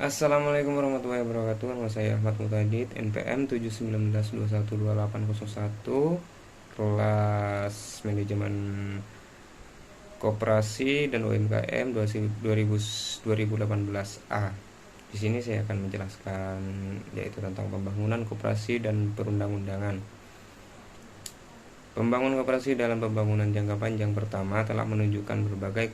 Assalamualaikum warahmatullahi wabarakatuh. Nama saya Ahmad Mutadid, NPM 719212801, kelas manajemen koperasi dan UMKM 2018A. Di sini saya akan menjelaskan yaitu tentang pembangunan koperasi dan perundang-undangan. Pembangunan koperasi dalam pembangunan jangka panjang pertama telah menunjukkan berbagai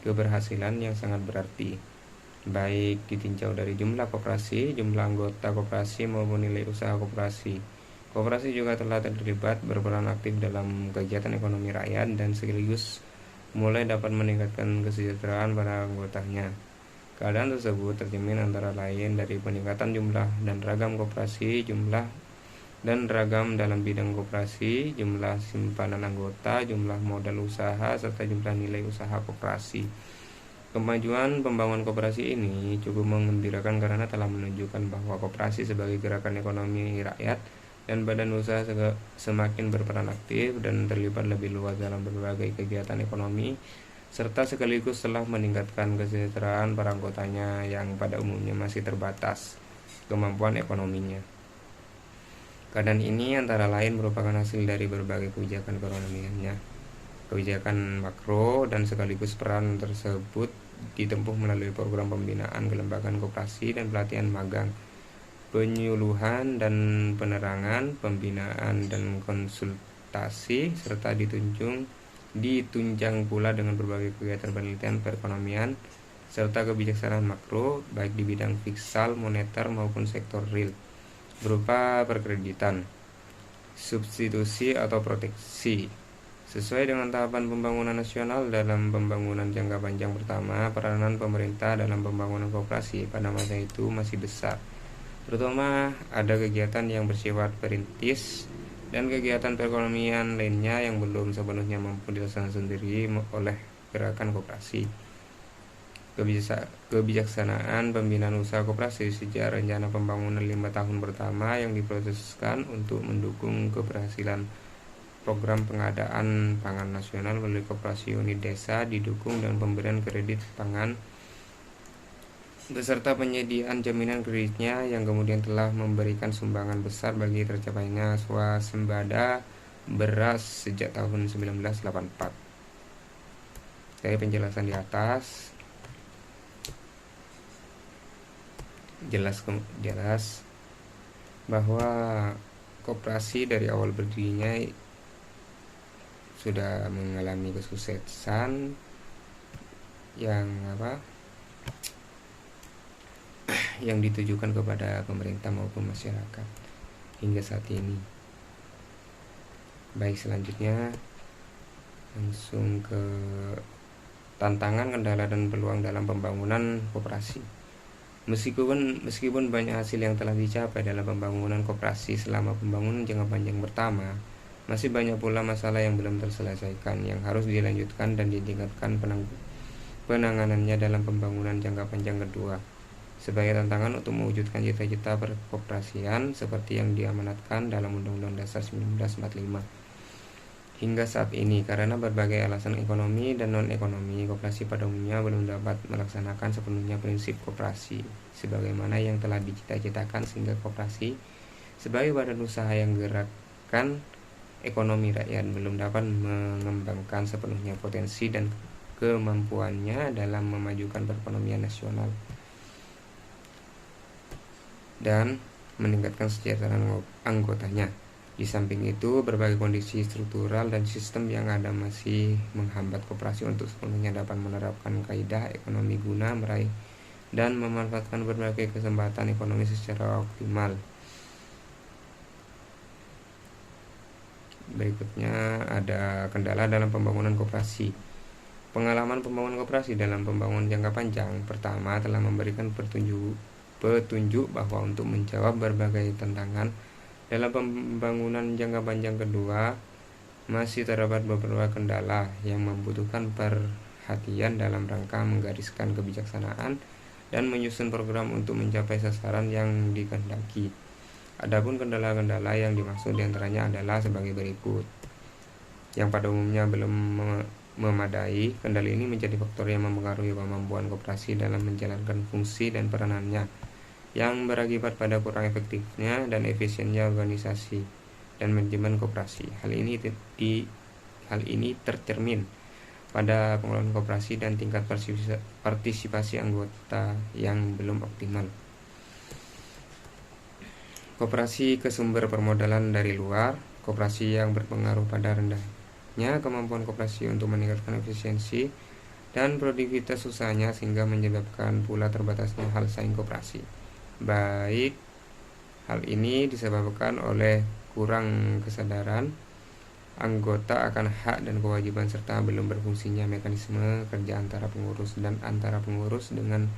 keberhasilan yang sangat berarti, baik ditinjau dari jumlah koperasi, jumlah anggota koperasi maupun nilai usaha koperasi. Koperasi juga telah terlibat berperan aktif dalam kegiatan ekonomi rakyat dan sekaligus mulai dapat meningkatkan kesejahteraan para anggotanya. Keadaan tersebut tercermin antara lain dari peningkatan jumlah dan ragam koperasi, jumlah dan ragam dalam bidang koperasi, jumlah simpanan anggota, jumlah modal usaha, serta jumlah nilai usaha koperasi. Kemajuan pembangunan koperasi ini cukup menggembirakan karena telah menunjukkan bahwa koperasi sebagai gerakan ekonomi rakyat dan badan usaha semakin berperan aktif dan terlibat lebih luas dalam berbagai kegiatan ekonomi, serta sekaligus telah meningkatkan kesejahteraan para anggotanya yang pada umumnya masih terbatas kemampuan ekonominya. Keadaan ini antara lain merupakan hasil dari berbagai kebijakan ekonominya, kebijakan makro, dan sekaligus peran tersebut ditempuh melalui program pembinaan kelembagaan koperasi dan pelatihan magang, penyuluhan dan penerangan, pembinaan dan konsultasi, serta ditunjang pula dengan berbagai kegiatan penelitian perekonomian serta kebijaksanaan makro baik di bidang fiskal, moneter maupun sektor real, berupa perkreditan, substitusi atau proteksi. Sesuai dengan tahapan pembangunan nasional dalam pembangunan jangka panjang pertama, peranan pemerintah dalam pembangunan koperasi pada masa itu masih besar. Terutama ada kegiatan yang bersifat perintis dan kegiatan perekonomian lainnya yang belum sepenuhnya mampu dilaksanakan sendiri oleh gerakan koperasi. Kebijaksanaan pembinaan usaha koperasi sejak rencana pembangunan 5 tahun pertama yang diproseskan untuk mendukung keberhasilan program pengadaan pangan nasional melalui koperasi unit desa didukung dengan pemberian kredit pangan beserta penyediaan jaminan kreditnya yang kemudian telah memberikan sumbangan besar bagi tercapainya swasembada beras sejak tahun 1984. Dari penjelasan di atas jelas bahwa koperasi dari awal berdirinya sudah mengalami kesuksesan yang ditujukan kepada pemerintah maupun masyarakat hingga saat ini. Baik, selanjutnya langsung ke tantangan, kendala dan peluang dalam pembangunan koperasi. Meskipun banyak hasil yang telah dicapai dalam pembangunan koperasi selama pembangunan jangka panjang pertama, masih banyak pula masalah yang belum terselesaikan yang harus dilanjutkan dan ditingkatkan penanganannya dalam pembangunan jangka panjang kedua sebagai tantangan untuk mewujudkan cita-cita perkoperasian seperti yang diamanatkan dalam Undang-Undang Dasar 1945. Hingga saat ini, karena berbagai alasan ekonomi dan non-ekonomi, koperasi pada umumnya belum dapat melaksanakan sepenuhnya prinsip koperasi sebagaimana yang telah dicita-citakan, sehingga koperasi sebagai badan usaha yang gerakan ekonomi rakyat belum dapat mengembangkan sepenuhnya potensi dan kemampuannya dalam memajukan perekonomian nasional dan meningkatkan kesejahteraan anggotanya. Di samping itu, berbagai kondisi struktural dan sistem yang ada masih menghambat koperasi untuk sepenuhnya dapat menerapkan kaidah ekonomi guna meraih dan memanfaatkan berbagai kesempatan ekonomi secara optimal. Berikutnya ada kendala dalam pembangunan koperasi. Pengalaman pembangunan koperasi dalam pembangunan jangka panjang pertama telah memberikan petunjuk bahwa untuk menjawab berbagai tantangan dalam pembangunan jangka panjang kedua masih terdapat beberapa kendala yang membutuhkan perhatian dalam rangka menggariskan kebijaksanaan dan menyusun program untuk mencapai sasaran yang dikehendaki. Adapun kendala-kendala yang dimaksud diantaranya adalah sebagai berikut. Yang pada umumnya belum memadai. Kendali ini menjadi faktor yang mempengaruhi kemampuan koperasi dalam menjalankan fungsi dan peranannya, yang berakibat pada kurang efektifnya dan efisiennya organisasi dan manajemen koperasi. Hal ini tercermin pada pengelolaan koperasi dan tingkat partisipasi anggota yang belum optimal. Koperasi ke sumber permodalan dari luar. Koperasi yang berpengaruh pada rendahnya kemampuan koperasi untuk meningkatkan efisiensi dan produktivitas usahanya, sehingga menyebabkan pula terbatasnya hal saing koperasi. Baik, hal ini disebabkan oleh kurang kesadaran anggota akan hak dan kewajiban serta belum berfungsinya mekanisme kerja antara pengurus dan antara pengurus dengan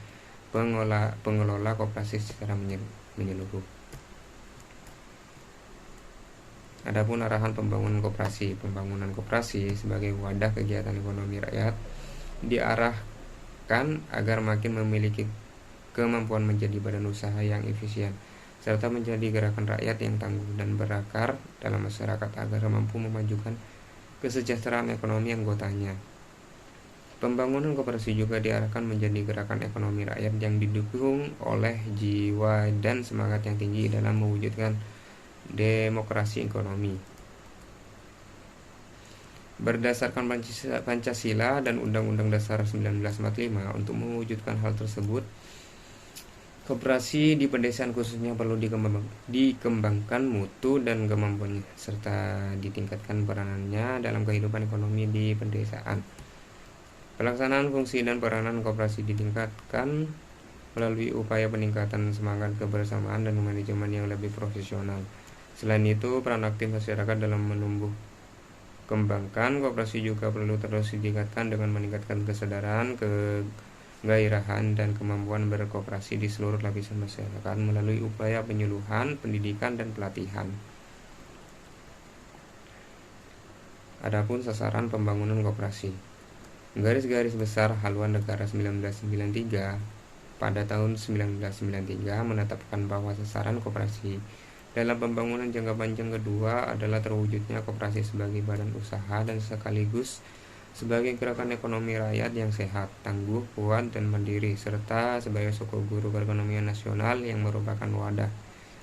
pengelola koperasi secara menyeluruh. Adapun arahan pembangunan koperasi. Pembangunan koperasi sebagai wadah kegiatan ekonomi rakyat diarahkan agar makin memiliki kemampuan menjadi badan usaha yang efisien, serta menjadi gerakan rakyat yang tangguh dan berakar dalam masyarakat agar mampu memajukan kesejahteraan ekonomi anggotanya. Pembangunan koperasi juga diarahkan menjadi gerakan ekonomi rakyat yang didukung oleh jiwa dan semangat yang tinggi dalam mewujudkan demokrasi ekonomi. Berdasarkan Pancasila dan Undang-Undang Dasar 1945, untuk mewujudkan hal tersebut, koperasi di pedesaan khususnya perlu dikembangkan mutu dan kemampuannya, serta ditingkatkan peranannya dalam kehidupan ekonomi di pedesaan. Pelaksanaan fungsi dan peranan koperasi ditingkatkan melalui upaya peningkatan semangat kebersamaan dan manajemen yang lebih profesional. Selain itu, peran aktif masyarakat dalam menumbuh kembangkan koperasi juga perlu terus ditingkatkan dengan meningkatkan kesadaran, kegairahan, dan kemampuan berkoperasi di seluruh lapisan masyarakat melalui upaya penyuluhan, pendidikan, dan pelatihan. Adapun sasaran pembangunan koperasi. Garis-garis besar haluan negara 1993 pada tahun 1993 menetapkan bahwa sasaran koperasi dalam pembangunan jangka panjang kedua adalah terwujudnya koperasi sebagai badan usaha dan sekaligus sebagai gerakan ekonomi rakyat yang sehat, tangguh, kuat, dan mandiri, serta sebagai sokol guru perekonomian nasional yang merupakan wadah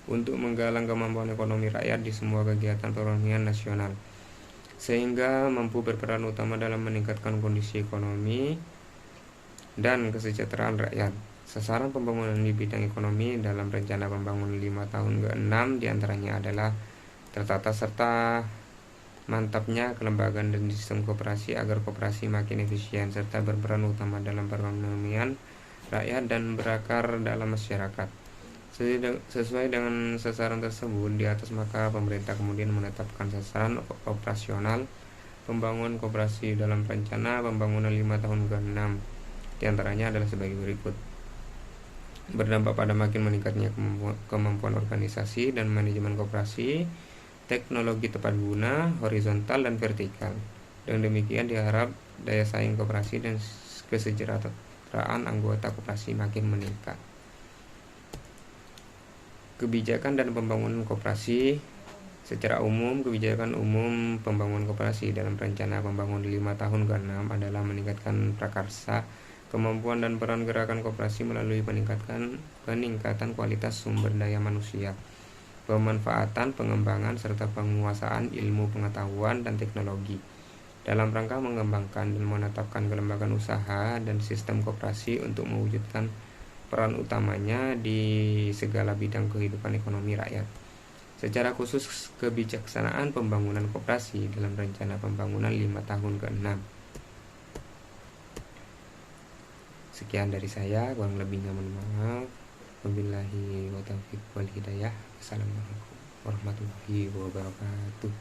untuk menggalang kemampuan ekonomi rakyat di semua kegiatan perekonomian nasional, sehingga mampu berperan utama dalam meningkatkan kondisi ekonomi dan kesejahteraan rakyat. Sasaran pembangunan di bidang ekonomi dalam rencana pembangunan 5 tahun ke-6 diantaranya adalah tertata serta mantapnya kelembagaan dan sistem koperasi agar koperasi makin efisien serta berperan utama dalam perekonomian rakyat dan berakar dalam masyarakat. Sesuai dengan sasaran tersebut di atas, maka pemerintah kemudian menetapkan sasaran operasional pembangunan koperasi dalam rencana pembangunan 5 tahun ke-6. Di antaranya adalah sebagai berikut. Berdampak pada makin meningkatnya kemampuan organisasi dan manajemen koperasi, teknologi tepat guna, horizontal dan vertikal. Dengan demikian diharap daya saing koperasi dan kesejahteraan anggota koperasi makin meningkat. Kebijakan dan pembangunan koperasi. Secara umum, kebijakan umum pembangunan koperasi dalam rencana pembangunan 5 tahun ke-6 adalah meningkatkan prakarsa, kemampuan dan peran gerakan koperasi melalui peningkatan kualitas sumber daya manusia, pemanfaatan, pengembangan, serta penguasaan ilmu pengetahuan dan teknologi dalam rangka mengembangkan dan menetapkan kelembagaan usaha dan sistem koperasi untuk mewujudkan peran utamanya di segala bidang kehidupan ekonomi rakyat. Secara khusus, kebijaksanaan pembangunan koperasi dalam rencana pembangunan 5 tahun ke-6. Sekian dari saya, kurang lebihnya mohon maaf. Wabillahi wa taufiq wal hidayah. Assalamualaikum warahmatullahi wabarakatuh.